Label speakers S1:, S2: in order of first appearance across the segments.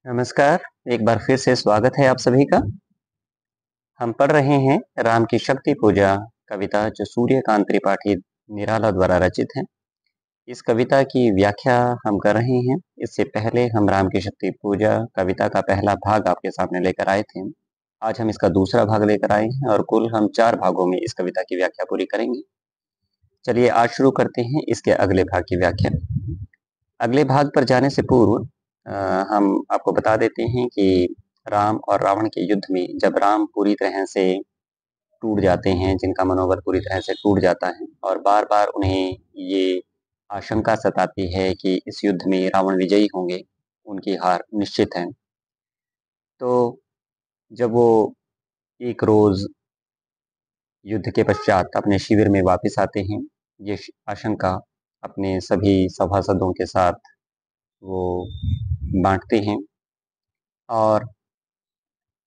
S1: नमस्कार, एक बार फिर से स्वागत है आप सभी का। हम पढ़ रहे हैं राम की शक्ति पूजा कविता जो सूर्यकांत त्रिपाठी निराला द्वारा रचित है। इस कविता की व्याख्या हम कर रहे हैं। इससे पहले हम राम की शक्ति पूजा कविता का पहला भाग आपके सामने लेकर आए थे। आज हम इसका दूसरा भाग लेकर आए हैं और कुल हम 4 भागों में इस कविता की व्याख्या पूरी करेंगे। चलिए आज शुरू करते हैं इसके अगले भाग की व्याख्या। अगले भाग पर जाने से पूर्व हम आपको बता देते हैं कि राम और रावण के युद्ध में जब राम पूरी तरह से टूट जाते हैं, जिनका मनोबल पूरी तरह से टूट जाता है और बार-बार उन्हें ये आशंका सताती है कि इस युद्ध में रावण विजयी होंगे, उनकी हार निश्चित है। तो जब वो एक रोज़ युद्ध के पश्चात अपने शिविर में वापस आते हैं, ये आशंका अपने सभी सभासदों के साथ वो बाँटते हैं और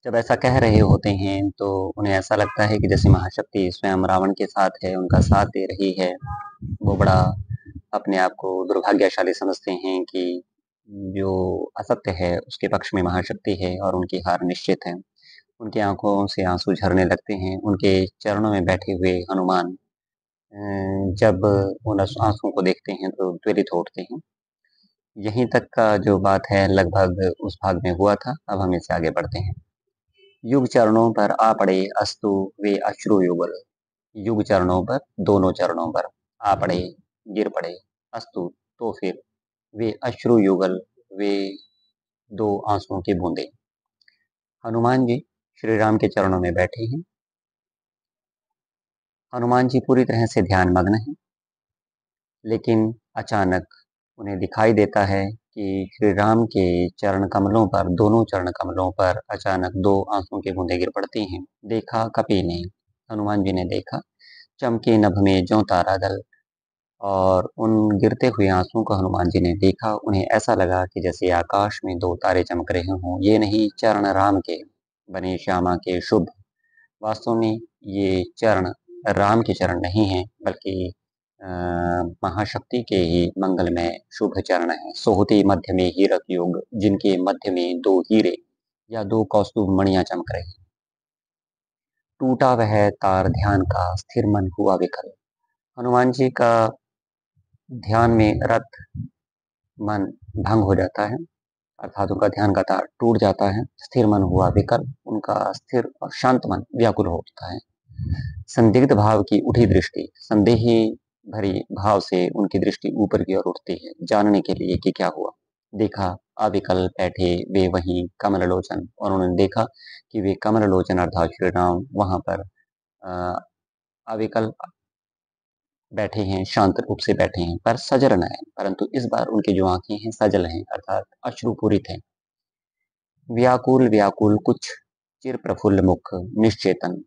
S1: जब ऐसा कह रहे होते हैं, तो उन्हें ऐसा लगता है कि जैसे महाशक्ति स्वयं रावण के साथ है, उनका साथ दे रही है। वो बड़ा अपने आप को दुर्भाग्यशाली समझते हैं कि जो असत्य है, उसके पक्ष में महाशक्ति है और उनकी हार निश्चित है। उनकी आँखों से आँसू झरने लगते हैं। उनके चरणों में बैठे हुए हनुमान जब उन आँसुओं को देखते हैं, तो त्वरित उठते हैं। यहीं तक का जो बात है लगभग उस भाग में हुआ था। अब हम इससे आगे बढ़ते हैं। युग चरणों पर आ पड़े अस्तु वे अश्रु युगल। युग चरणों पर, दोनों चरणों पर आ पड़े, गिर पड़े, अस्तु तो फिर, वे अश्रु युगल, वे दो आंसुओं की बूंदें। हनुमान जी श्री राम के चरणों में बैठे हैं। हनुमान जी पूरी तरह से ध्यान मग्न हैं, लेकिन अचानक उन्हें दिखाई देता है कि श्री राम के चरण कमलों पर, दोनों चरण कमलों पर अचानक दो आंसुओं की बूंदें गिर पड़ती हैं। देखा कपि ने, हनुमान जी ने देखा, चमके नभ में ज्यों तारा दल। और उन गिरते हुए आंसुओं को हनुमान जी ने देखा। उन्हें ऐसा लगा कि जैसे आकाश में दो तारे चमक रहे हों। ये नहीं चरण राम के बने श्यामा के शुभ। वास्तव में ये चरण राम के चरण नहीं हैं, बल्कि महाशक्ति के ही मंगलमय शुभ चरण हैं। सोहती मध्य में हीरक युग, जिनके मध्य में दो हीरे या दो कौस्तुभ मणियां चमक रही। टूटा वह तार ध्यान का, स्थिर मन हुआ विकल। हनुमान जी का ध्यान में रत मन भंग हो जाता है, अर्थात उनका ध्यान का तार टूट जाता है। स्थिर मन हुआ विकल, उनका स्थिर और शांत मन व्याकुल हो उठता है। संदिग्ध भाव की उठी दृष्टि, संदेही भरी भाव से उनकी दृष्टि ऊपर की ओर उठती है, जानने के लिए कि क्या हुआ। देखा अविकल बैठे वे वहीं कमल लोचन, और उन्होंने देखा कि वे कमल लोचन अर्थात श्री राम वहां पर अविकल बैठे हैं, शांत रूप से बैठे हैं, पर सजल नयन, परंतु इस बार उनकी जो आंखें हैं सजल हैं, अर्थात अश्रुपूरित हैं। व्याकुल व्याकुल कुछ चिर प्रफुल्ल मुख निश्चेतन,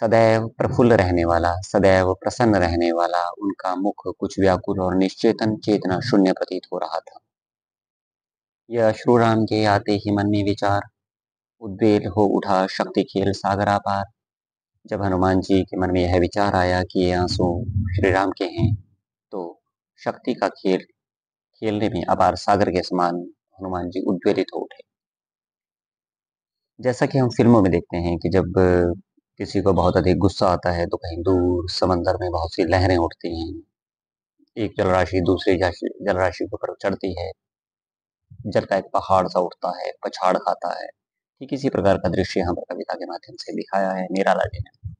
S1: सदैव प्रफुल्ल रहने वाला, सदैव प्रसन्न रहने वाला उनका मुख कुछ व्याकुल और निश्चेतन, चेतना शून्य प्रतीत हो रहा था। यह अश्रु राम के आते ही मन में विचार, उद्वेल हो उठा शक्ति खेल सागरा पार। जब हनुमान जी के मन में यह विचार आया कि ये आंसू श्री राम के हैं, तो शक्ति का खेल खेलने में अपार सागर के समान हनुमान जी उद्वेलित हो उठे। जैसा कि हम फ़िल्मों में देखते हैं कि जब किसी को बहुत अधिक गुस्सा आता है, तो कहीं दूर समंदर में बहुत सी लहरें उठती हैं। एक जलराशि दूसरी जलराशि के ऊपर चढ़ती है, जल का एक पहाड़ सा उठता है, पछाड़ खाता है। ठीक इसी प्रकार का दृश्य यहाँ पर कविता के माध्यम से दिखाया है निराला जी ने।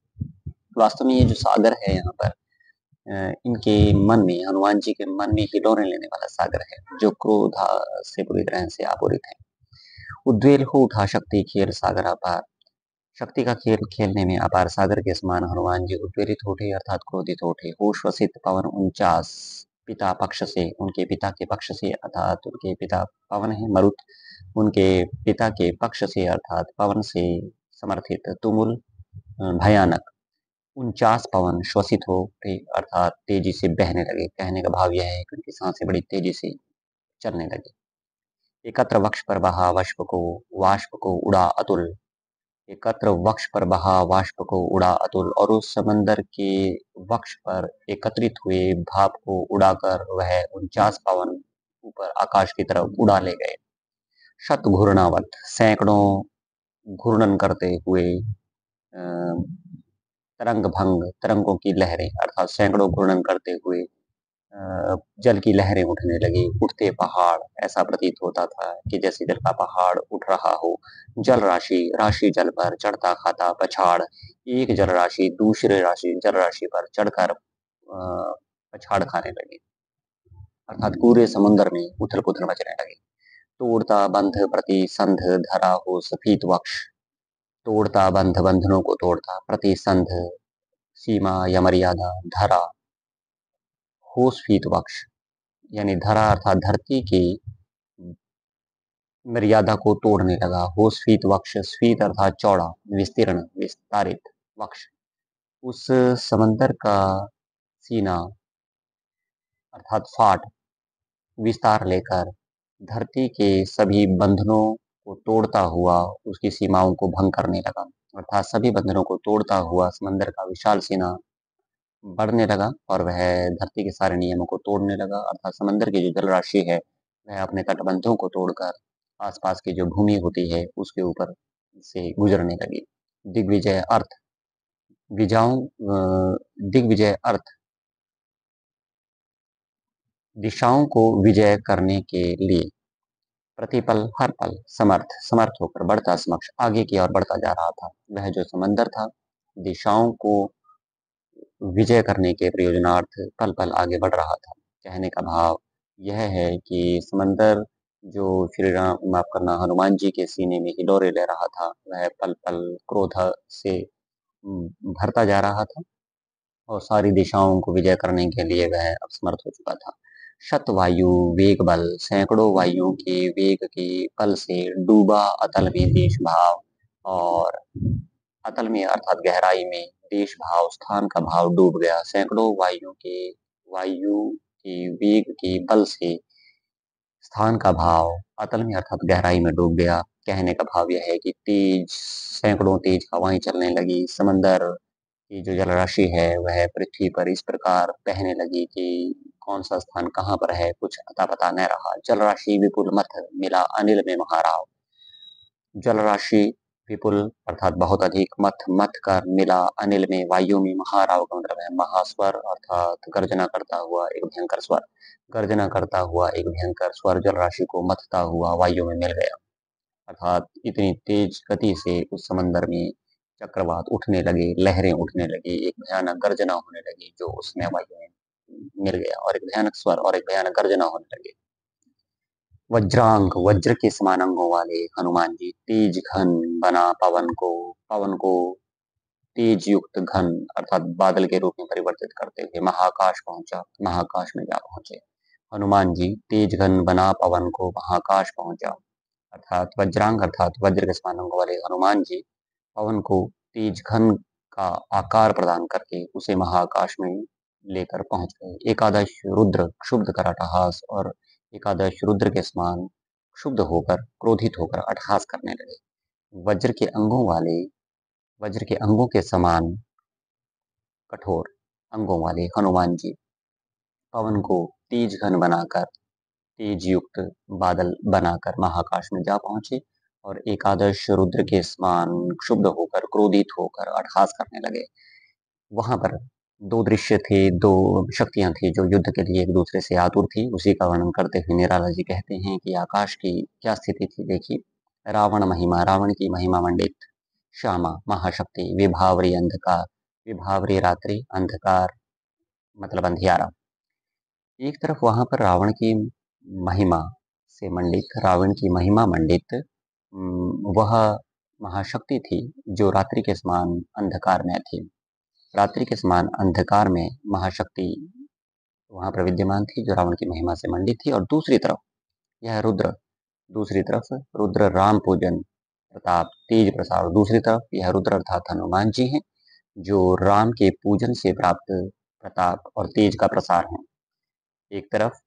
S1: वास्तव में ये जो सागर है यहाँ पर इनके मन में, हनुमान जी के मन में हिलोरे लेने वाला सागर है, जो क्रोध से पूरी तरह से आपूरित है। उद्वेल हो उठा शक्ति खेल सागर अपार। शक्ति का खेल खेलने में अपार सागर के समान हनुमान जी उद्वेलित उठे, अर्थात क्रोधित उठे। होश वसित पवन 49 पिता पक्ष से, उनके पिता के पक्ष से, अर्थात उनके पिता पवन है मरुत, उनके पिता के पक्ष से अर्थात पवन से समर्थित तुमुल भयानक 49 पवन श्वसित हो उठे, अर्थात तेजी से बहने लगे। कहने का भाव यह है कि उनकी सांसें बड़ी तेजी से चलने लगी। एकत्र वक्ष पर बहा वाष्प को उड़ा अतुल। एकत्र वक्ष पर बहा वाष्प को उड़ा अतुल, और उस समंदर के वक्ष पर एकत्रित हुए भाप को उड़ाकर वह 49 पवन ऊपर आकाश की तरफ उड़ा ले गए। शत घूर्णावत, सैकड़ों घूर्णन करते हुए अ, तरंग भंग, तरंगों की लहरें अर्थात सैकड़ों घूर्णन करते हुए जल की लहरें उठने लगी, उठते पहाड़ ऐसा प्रतीत होता था कि जैसे जल का पहाड़ उठ रहा हो। जल राशि, राशि जल पर चढ़ता खाता पछाड़, एक जल राशि दूसरे राशि जल राशि पर चढ़कर पछाड़ खाने लगी। अर्थात पूरे समुद्र में उथल-पुथल मचने लगी। तोड़ता बंध प्रति संध धरा हो सफीत वक्ष, तोड़ता बंध बंधनों को तोड़ता, प्रति संध सीमा या मर्यादा, धरा हो सफीत वक्ष यानी धरा अर्थात धरती की मर्यादा को तोड़ने लगा। हो स्फीत वक्ष, स्फीत अर्थात चौड़ा, विस्तीर्ण, विस्तारित, वक्ष उस समंदर का सीना अर्थात फाट विस्तार लेकर धरती के सभी बंधनों को तोड़ता हुआ उसकी सीमाओं को भंग करने लगा। अर्थात सभी बंधनों को तोड़ता हुआ समंदर का विशाल सीना बढ़ने लगा और वह धरती के सारे नियमों को तोड़ने लगा। अर्थात समंदर की जो जल राशि है वह अपने तटबंधों को तोड़कर आसपास की जो भूमि होती है उसके ऊपर से गुजरने लगी। दिग्विजय अर्थ विजाओं दिग्विजय अर्थ दिशाओं को विजय करने के लिए प्रतिपल हर पल समर्थ समर्थ होकर बढ़ता समक्ष आगे की ओर बढ़ता जा रहा था। वह जो समंदर था दिशाओं को विजय करने के प्रयोजनार्थ पल पल आगे बढ़ रहा था। कहने का भाव यह है कि समंदर जो श्री राम माफ करना हनुमान जी के सीने में हिलोरे ले रहा था वह पल पल क्रोध से भरता जा रहा था और सारी दिशाओं को विजय करने के लिए वह अब समर्थ हो चुका था। शत वायु वेग बल, सैकड़ों वायुओं के वेग के बल से डूबा अतल में देश भाव और अतल में अर्थात गहराई में देश भाव स्थान का भाव डूब गया। सैकड़ों वायु के वेग के बल से स्थान का भाव अतल में अर्थात गहराई में डूब गया। कहने का भाव यह है कि सैकड़ों तेज हवाएं चलने लगी। समंदर की जो जलराशि है वह पृथ्वी पर इस प्रकार बहने लगी कि कौन सा स्थान कहाँ पर है कुछ अता पता न रहा। जलराशि विपुल मथ मिला अनिल में महाराव, जलराशि विपुल अर्थात बहुत अधिक, मथ मथ कर मिला अनिल में वायु में, महाराव का मतलब है महास्वर अर्थात गर्जना करता हुआ एक भयंकर स्वर, गर्जना करता हुआ एक भयंकर स्वर जलराशि को मथता हुआ वायु में मिल गया। अर्थात इतनी तेज गति से उस समंदर में चक्रवात उठने लगे, लहरें उठने लगी, एक भयानक गर्जना होने लगी जो उसमें वायु में मिल गया और एक भयानक स्वर और एक भयानक गर्जना होने लगी। वज्रांग वज्र के समान अंगों वाले हनुमान जी तेज घन बना पवन को तेज युक्त घन अर्थात बादल के रूप में परिवर्तित करते हुए महाकाश पहुंचा, महाकाश में जा पहुंचे। हनुमान जी तेज घन बना पवन को महाकाश पहुंचा अर्थात वज्रांग अर्थात वज्र के समान अंगों वाले हनुमान जी पवन को तेज घन का आकार प्रदान करके उसे महाकाश में लेकर पहुंच गए। एकादश रुद्र क्षुब्ध कर अट्टहास और एकादश रुद्र के समान क्षुब्ध होकर क्रोधित होकर अट्टहास करने लगे। वज्र के अंगों वाले वज्र के अंगों के समान कठोर अंगों वाले हनुमान जी पवन को तेज घन बनाकर तेज युक्त बादल बनाकर महाकाश में जा पहुंचे और एकादश रुद्र के समान क्षुब्ध होकर क्रोधित होकर अट्टहास करने लगे। वहां पर दो दृश्य थे, दो शक्तियां थी जो युद्ध के लिए एक दूसरे से आतुर थी। उसी का वर्णन करते हुए निराला जी कहते हैं कि आकाश की क्या स्थिति थी। देखिए रावण की महिमा मंडित श्यामा महाशक्ति विभावरी अंधकार, विभावरी रात्रि अंधकार मतलब अंधियारा। एक तरफ वहां पर रावण की महिमा से मंडित रावण की महिमा मंडित वह महाशक्ति थी जो रात्रि के समान अंधकार में थी। रात्रि के समान अंधकार में महाशक्ति वहां पर विद्यमान थी जो रावण की महिमा से मंडित थी और दूसरी तरफ यह रुद्र, दूसरी तरफ रुद्र राम पूजन प्रताप तेज प्रसार, दूसरी तरफ यह रुद्र अर्थात हनुमान जी हैं जो राम के पूजन से प्राप्त प्रताप और तेज का प्रसार है। एक तरफ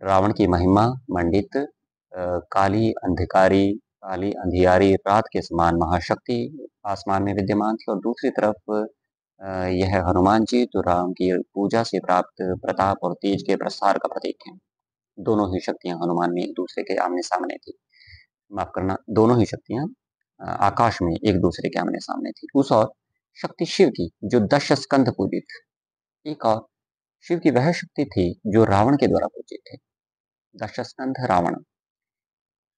S1: रावण की महिमा मंडित काली अंधियारी रात के समान महाशक्ति आसमान में विद्यमान थी और दूसरी तरफ यह हनुमान जी जो राम की पूजा से प्राप्त प्रताप और तेज के प्रसार का प्रतीक है। दोनों ही शक्तियां हनुमान में एक दूसरे के आमने सामने थी। माफ करना, दोनों ही शक्तियां आकाश में एक दूसरे के आमने सामने थी। उस और शक्ति शिव की जो दश स्कंध पूजित, एक और शिव की वह शक्ति थी जो रावण के द्वारा पूजित थे। दश स्कंध रावण,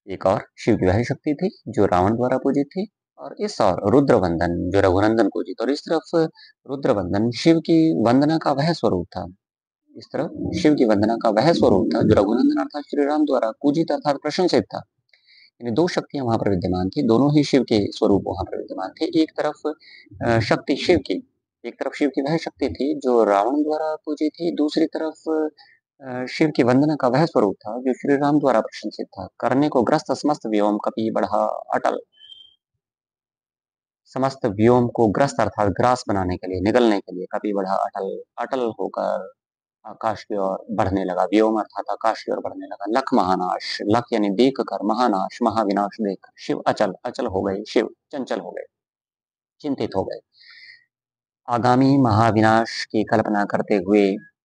S1: एक और शिव की वह शक्ति थी जो रावण द्वारा पूजित थी, और इस और रुद्रवंदन जो रघुनंदन पूजित। और इस तरफ रुद्रवंदन शिव की वंदना का वह स्वरूप था, इस तरह शिव की वंदना का वह स्वरूप था जो रघुनंदन अर्थात श्री राम द्वारा पूजित अर्थात प्रशंसित था। यानी दो शक्तियां वहां पर विद्यमान थी, दोनों ही शिव के स्वरूप वहां पर विद्यमान थे। एक तरफ शक्ति शिव की, एक तरफ शिव की वह शक्ति थी जो रावण द्वारा पूजी थी, दूसरी तरफ शिव की वंदना का वह स्वरूप था जो श्री राम द्वारा प्रशंसित था। करने को ग्रस्त समस्त व्योम कपि बढ़ा अटल, समस्त व्योम को ग्रस्त अर्थात ग्रास बनाने के लिए, निगलने के लिए, कपि बढ़ा अटल, अटल होकर आकाश की ओर बढ़ने लगा। व्योम अर्थात आकाश की ओर बढ़ने लगा। लख महानाश, लख यानी देख कर, महानाश महाविनाश देख कर, शिव अचल, अचल हो गए, शिव चंचल हो गए, चिंतित हो गए। आगामी महाविनाश की कल्पना करते हुए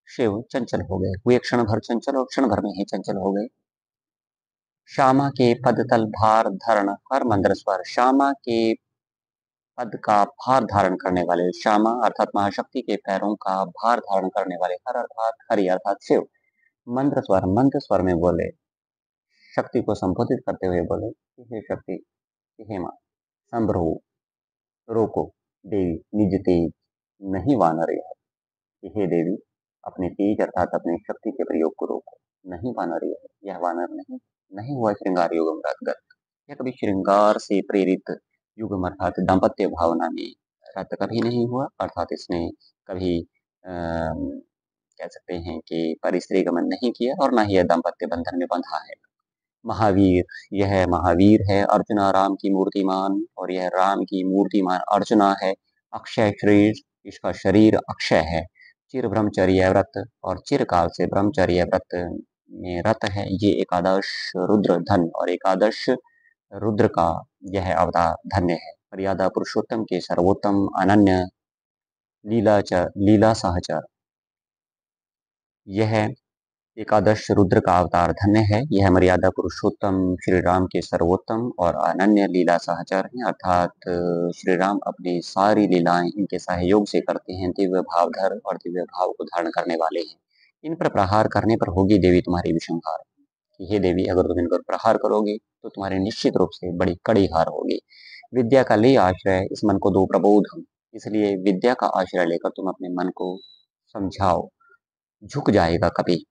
S1: शिव चंचल हो गए, हुए क्षण भर चंचल और क्षण भर में ही चंचल हो गए। श्यामा के पद तल भार धरण हर मंद्र स्वर, श्यामा के पद का भार धारण करने वाले, श्यामा अर्थात महाशक्ति के पैरों का भार धारण करने वाले, हर अर्थात हरि अर्थात शिव, मंत्र स्वर में बोले, शक्ति को संबोधित करते हुए बोले कि हे शक्ति, कि हे मां, संभ्रो, रोको, देवी निज तेज नहीं वानर यह, कि हे देवी अपने तेज अर्थात अपने शक्ति के प्रयोग को रोको। नहीं वानर यह वानर नहीं, नहीं हुआ श्रृंगार युगम रतगत, यह कभी श्रृंगार से प्रेरित युगम अर्थात दाम्पत्य भावना में रत कभी नहीं हुआ, अर्थात इसने कभी कह सकते हैं कि परिस्त्री गमन नहीं किया, और न ही यह दाम्पत्य बंधन में बंधा है। महावीर, यह महावीर है। अर्जुना राम की मूर्तिमान, और यह राम की मूर्तिमान अर्जुना है। अक्षय शरीर, इसका शरीर अक्षय है। चिर ब्रह्मचर्य व्रत, और चिरकाल से ब्रह्मचर्य व्रत में रत है। ये एकादश रुद्र धन, और एकादश रुद्र का यह अवतार धन्य है। मर्यादा पुरुषोत्तम के सर्वोत्तम अनन्य लीला सहचर, यह एकादश रुद्र का अवतार धन्य है। यह मर्यादा पुरुषोत्तम श्री राम के सर्वोत्तम और अनन्य लीला सहचर हैं, अर्थात श्री राम अपनी सारी लीलाएं इनके सहयोग से करते हैं। दिव्य भावधर और दिव्य भाव को धारण करने वाले हैं। इन पर प्रहार करने पर होगी देवी तुम्हारी विषंहार, कि हे देवी अगर तुम इन पर प्रहार करोगे तो तुम्हारी निश्चित रूप से बड़ी कड़ी हार होगी। विद्या का ले आश्रय, इस मन को दो प्रबोध, इसलिए विद्या का आश्रय लेकर तुम अपने मन को समझाओ, झुक जाएगा कभी।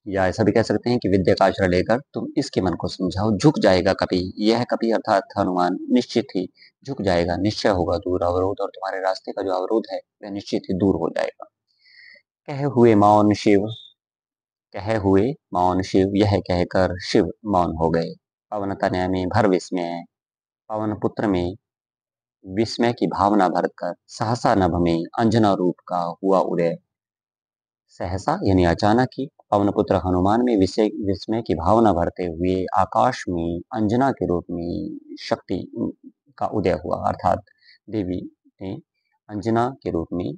S1: या ऐसा भी कह सकते हैं कि विद्या का आश्रय लेकर तुम इसके मन को समझाओ, झुक जाएगा कभी। यह कभी अर्थात हनुमान निश्चित ही झुक जाएगा, निश्चय होगा दूर अवरोध, और तुम्हारे रास्ते का जो अवरोध है वह निश्चित ही दूर हो जाएगा। कहे हुए मौन शिव, कहे हुए मौन शिव, यह कहकर शिव मौन हो गए। पवन तनय में भर विस्मय, पवन पुत्र में विस्मय की भावना भरकर सहसा नभ में अंजना रूप का हुआ उदय। सहसा यानी अचानक ही पवनपुत्र हनुमान में विस्मय की भावना भरते हुए आकाश में अंजना के रूप में शक्ति का उदय हुआ, अर्थात देवी ने अंजना के रूप में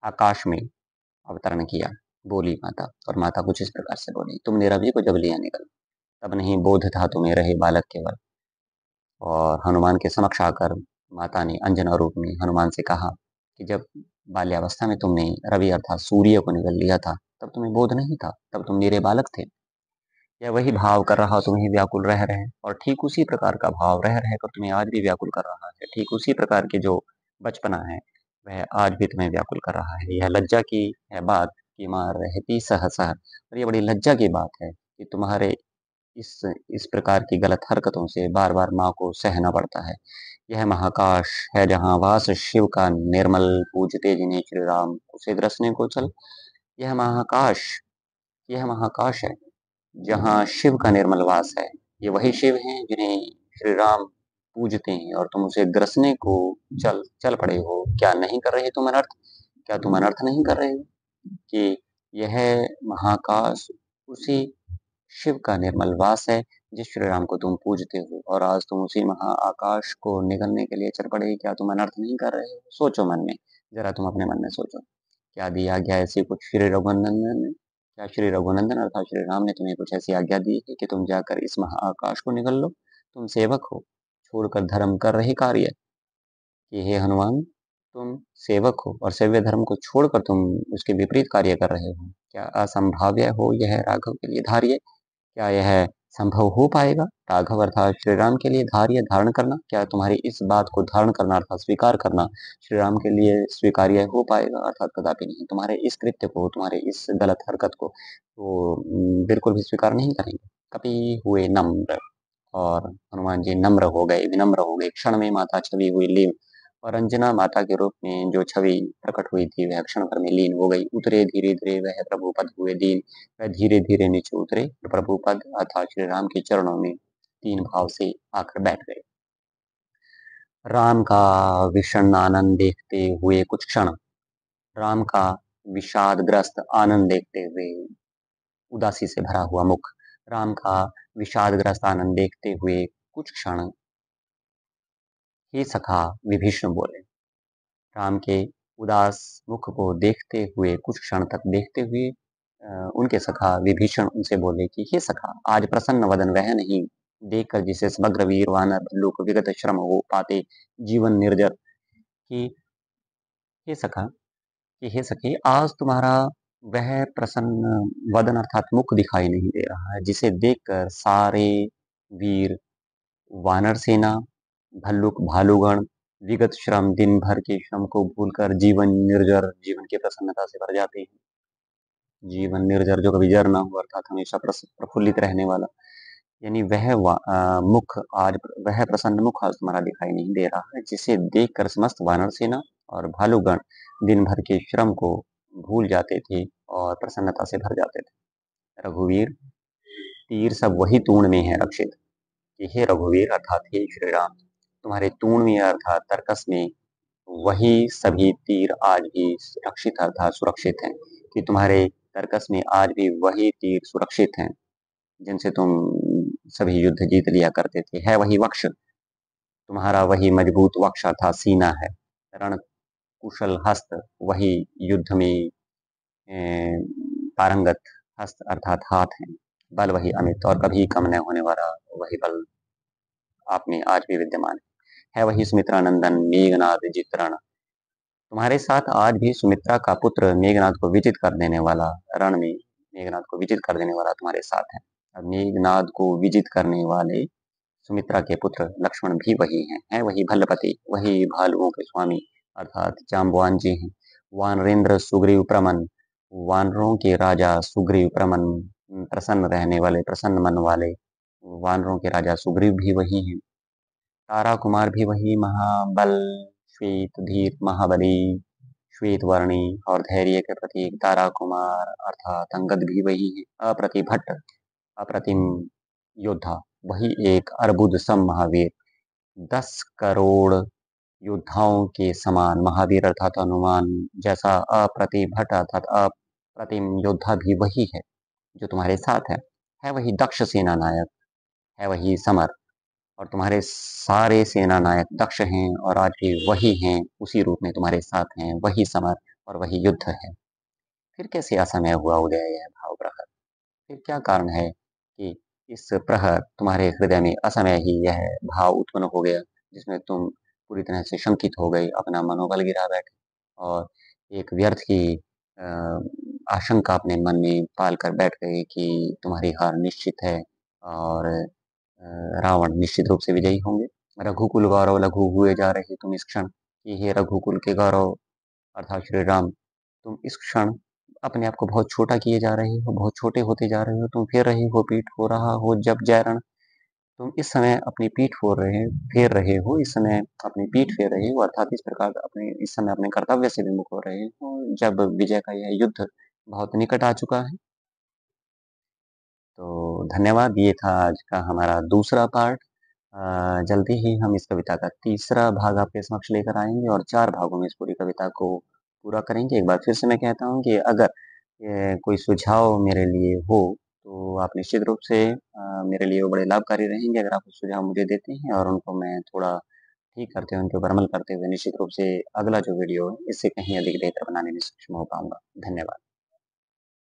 S1: आकाश में अवतरण किया। बोली माता, और माता कुछ इस प्रकार से बोली, तुमने रवि को जब लिया निकल, तब नहीं बोध था तुम्हें रहे बालक केवल। और हनुमान के समक्ष आकर माता ने अंजना रूप में हनुमान से कहा कि जब बाल्यावस्था में तुमने रवि अर्थात सूर्य को निगल लिया था, तब तुम्हें बोध नहीं था, तब तुम निरे बालक थे। यह वही भाव कर रहा तुम्हें व्याकुल रह रहे, और ठीक उसी प्रकार का भाव रह रहकर तुम्हें आज भी व्याकुल कर रहा है। ठीक उसी प्रकार की जो बचपना है वह आज भी तुम्हें व्याकुल कर रहा है। यह लज्जा की है बात कि माँ रहती सहसा, और ये बड़ी लज्जा की बात है कि तुम्हारे इस इस प्रकार की गलत हरकतों से बार बार माँ को सहना पड़ता है। यह महाकाश है जहाँ वास शिव का निर्मल, पूजते जिन्हें श्री राम उसे ग्रसने को चल। यह महाकाश, यह महाकाश है जहाँ शिव का निर्मल वास है। ये वही शिव हैं जिन्हें श्री राम पूजते हैं, और तुम उसे ग्रसने को चल चल पड़े हो। क्या नहीं कर रहे तुम अनर्थ? क्या तुम अनर्थ नहीं कर रहे हो कि यह महाकाश उसी शिव का निर्मल वास है जिस श्री राम को तुम पूजते हो, और आज तुम उसी महाआकाश को निगलने के लिए चल पड़े। क्या तुम अनर्थ नहीं कर रहे हो? सोचो मन में, जरा तुम अपने मन में सोचो, क्या दी आज्ञा ऐसी कुछ श्री रघुनंदन ने? क्या श्री रघुनंदन अर्थात श्री राम ने तुम्हें कुछ ऐसी आज्ञा दी है कि तुम जाकर इस महाआकाश को निगल लो? तुम सेवक हो, छोड़कर धर्म कर रहे कार्य, कि हे हनुमान, तुम सेवक हो और सेव्य धर्म को छोड़कर तुम उसके विपरीत कार्य कर रहे हो। क्या असंभाव्य हो यह राघव के लिए धार्य? क्या यह संभव हो पाएगा? राघव अर्थात श्री राम के लिए धार्य धारण करना, क्या तुम्हारी इस बात को धारण करना अर्थात स्वीकार करना श्री राम के लिए स्वीकार्य हो पाएगा? अर्थात कदापि नहीं। तुम्हारे इस कृत्य को, तुम्हारे इस गलत हरकत को वो बिल्कुल भी स्वीकार नहीं करेंगे। कपि हुए नम्र, और हनुमान जी नम्र हो गए, विनम्र हो गए। क्षण में माता छवि हुई लीन, और अंजना माता के रूप में जो छवि प्रकट हुई थी वह क्षण भर में लीन हो गई। उतरे धीरे धीरे वह प्रभु पद हुए दीन, वह धीरे धीरे नीचे उतरे प्रभु पद अर्थात श्री राम के चरणों में तीन भाव से आकर बैठ गए। राम का विषण आनंद देखते हुए कुछ क्षण, राम का विषादग्रस्त आनंद देखते हुए उदासी से भरा हुआ मुख, राम का विषादग्रस्त आनंद देखते हुए कुछ क्षण, हे सखा विभीषण बोले। राम के उदास मुख को देखते हुए कुछ क्षण तक देखते हुए उनके सखा विभीषण उनसे बोले कि हे सखा, आज प्रसन्न वदन वह नहीं देखकर जिसे समग्र वीर वानर भल्लुक विगत श्रम हो पाते जीवन निर्जर, कि हे सखा, कि हे सखी, आज तुम्हारा वह प्रसन्न वदन अर्थात मुख दिखाई नहीं दे रहा है जिसे देखकर सारे वीर, वानर सेना, भल्लुक भालूगण विगत श्रम दिन भर के श्रम को भूलकर जीवन निर्जर, जीवन की प्रसन्नता से भर जाते हैं। जीवन निर्जर जो कभी जर ना हो अर्थात हमेशा प्रफुल्लित रहने वाला, यानी मुख आज, वह प्रसन्न मुख आज तुम्हारा दिखाई नहीं दे रहा है जिसे देखकर समस्त वानर सेना और भालूगण दिन भर के श्रम को भूल जाते थे और प्रसन्नता से भर जाते थे। रघुवीर, तीर सब वही तूण में है रक्षित, कि हे रघुवीर अर्थात हे श्री राम, तुम्हारे तूण में अर्थात तर्कस में वही सभी तीर आज भी रक्षित अर्थात सुरक्षित हैं, कि तुम्हारे तर्कस में आज भी वही तीर सुरक्षित हैं जिनसे तुम सभी युद्ध जीत लिया करते थे। है वही वक्ष, तुम्हारा वही मजबूत वक्ष अर्थात सीना है। रण कुशल हस्त, वही युद्ध में पारंगत हस्त अर्थात हाथ है। बल वही अमित और कभी कम न होने वाला वही बल आप में आज भी विद्यमान है वही सुमित्रा नंदन मेघनाद जितरण, तुम्हारे साथ आज भी सुमित्रा का पुत्र मेघनाद को विजित कर देने वाला, रण में मेघनाद को विजित कर देने वाला तुम्हारे साथ है। अब मेघनाद को विजित करने वाले सुमित्रा के पुत्र लक्ष्मण भी वही हैं, है वही भल्लपति, वही भालुओं के स्वामी अर्थात जाम्बवान जी हैं। वानरेंद्र सुग्रीव प्रमन, वानरों के राजा सुग्रीव प्रमन, प्रसन्न रहने वाले, प्रसन्न मन वाले वानरों के राजा सुग्रीव भी वही हैं। तारा कुमार भी वही महाबल, श्वेत धीर महाबली, श्वेत वर्णी और धैर्य के प्रतीक तारा कुमार अर्थात अंगद भी वही है। अप्रतिभट, अप्रतिम योद्धा, वही एक अर्बुद सम महावीर, 10 करोड़ योद्धाओं के समान महावीर अर्थात हनुमान जैसा अप्रतिभट अर्थात अप्रतिम योद्धा भी वही है जो तुम्हारे साथ है वही दक्ष सेना नायक, है वही समर, और तुम्हारे सारे सेना नायक दक्ष हैं और आज भी वही हैं, उसी रूप में तुम्हारे साथ हैं, वही समर और वही युद्ध है। फिर कैसे असमय हुआ उदय यह भाव प्रहर? फिर क्या कारण है कि इस प्रहर तुम्हारे हृदय में असमय ही यह भाव उत्पन्न हो गया जिसमें तुम पूरी तरह से शंकित हो गए, अपना मनोबल गिरा बैठे और एक व्यर्थ की आशंका अपने मन में पाल कर बैठ गए कि तुम्हारी हार निश्चित है और रावण निश्चित रूप से विजयी होंगे। रघुकुल गौरव लघु हुए जा रहे तुम इस क्षण, कि हे रघुकुल के गौरव अर्थात श्री राम, तुम इस क्षण अपने आप को बहुत छोटा किए जा रहे हो, बहुत छोटे होते जा रहे हो। तुम फेर रहे हो, पीठ हो रहा हो जब जय रण, तुम इस समय अपनी पीठ फेर रहे हो, इस समय अपनी पीठ फेर रहे हो अर्थात इस प्रकार अपने इस समय अपने कर्तव्य से विमुख हो रहे हो जब विजय का यह युद्ध बहुत निकट आ चुका है। तो धन्यवाद, ये था आज का हमारा दूसरा पार्ट। जल्दी ही हम इस कविता का तीसरा भाग आपके समक्ष लेकर आएंगे और 4 भागों में इस पूरी कविता को पूरा करेंगे। एक बार फिर से मैं कहता हूँ कि अगर कोई सुझाव मेरे लिए हो तो आप निश्चित रूप से मेरे लिए वो बड़े लाभकारी रहेंगे अगर आप वो सुझाव मुझे देते हैं और उनको मैं थोड़ा ठीक करते हुए, उनके ऊपर अमल करते हुए निश्चित रूप से अगला जो वीडियो है इससे कहीं अधिक बेहतर बनाने में सक्षम हो पाऊंगा। धन्यवाद।